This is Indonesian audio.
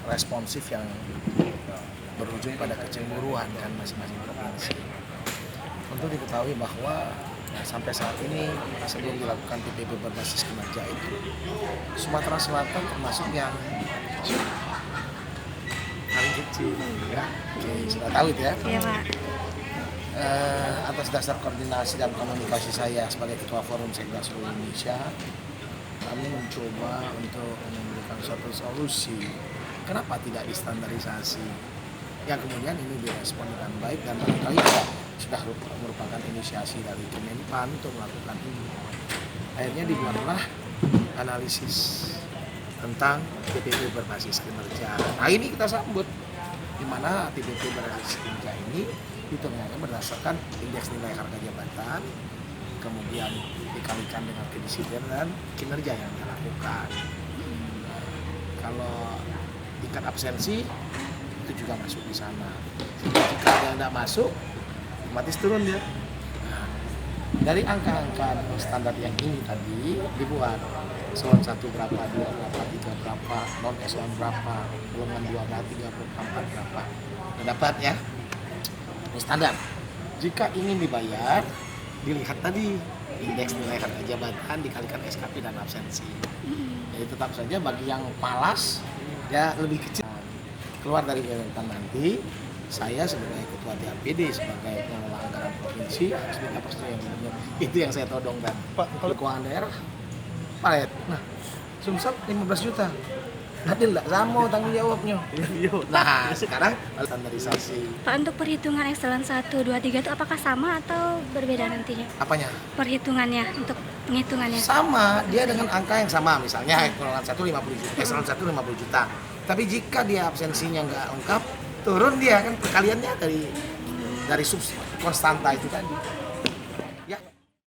responsif yang berujung pada kecemburuan kan masing-masing provinsi. Untuk diketahui bahwa sampai saat ini sebelum dilakukan PPP berbasis kinerja itu Sumatera Selatan termasuk yang paling kecil ya. Oke, sudah tahu itu ya. Iya, Pak. Atas dasar koordinasi dan komunikasi saya sebagai Ketua Forum Sekda seluruh Indonesia, kami mencoba untuk memberikan suatu solusi kenapa tidak distandarisasi, yang kemudian ini direspon dengan baik dan barangkali sudah merupakan inisiasi dari Kemenpan untuk melakukan ini. Akhirnya dibuatlah analisis tentang PPP berbasis kinerja. Nah ini kita sambut, di mana PPP berbasis kinerja ini hitungnya berdasarkan indeks nilai harga jabatan, kemudian dikalikan dengan kedisiplinan dan kinerja yang dilakukan. Kalau tingkat absensi itu juga masuk di sana. Jika ada yang tidak masuk, otomatis turun dia. Nah, dari angka-angka standar yang ini tadi dibuat eselon 1 berapa, 2 berapa, 3 berapa, non eselon berapa, golongan 2 berapa, 3 berapa, 4 berapa. Udah dapat ya. Ini standar. Jika ingin dibayar, dilihat tadi indeks nilai harga jabatan dikalikan SKP dan absensi. Jadi tetap saja bagi yang malas ya lebih kecil. Keluar dari Kementan nanti, saya sebagai ketua DAPD sebagai pengelola anggaran provinsi harus minta persetujuan. Itu yang saya todongkan. Pak, kalau keuangan daerah, palet. Nah, Sumsel 15 juta. Nanti enggak sama tanggung jawabnya. Nah, sekarang standarisasi. Pak, untuk perhitungan eselon 1, 2, 3 itu apakah sama atau berbeda nantinya? Apanya? Perhitungannya, untuk penghitungannya. Sama, dia dengan angka yang sama. Misalnya golongan 1 50 juta, eselon 1 50 juta. Tapi jika dia absensinya nggak lengkap, turun dia kan perkaliannya dari konstanta itu tadi.